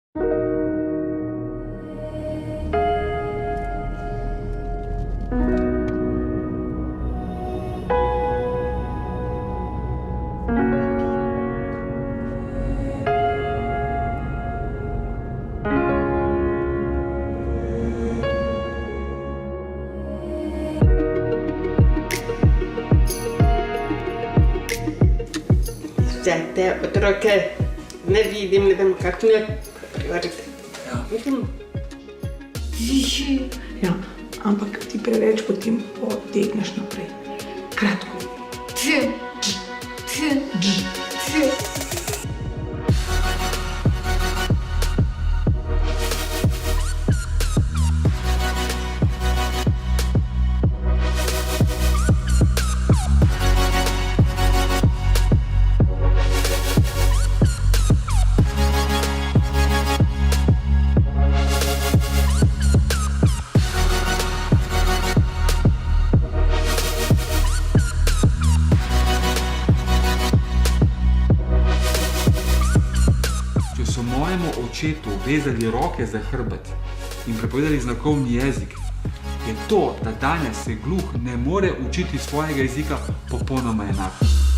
Te otroke ne vidim, ne vem, kako ne prevarite. Vidim. Ja, ampak ti preveč potem potegneš naprej. Kratko. Če so mojemu očetu vezali roke za hrbet in prepovedali znakovni jezik, je to, da danes se gluh ne more učiti svojega jezika, popolnoma enako.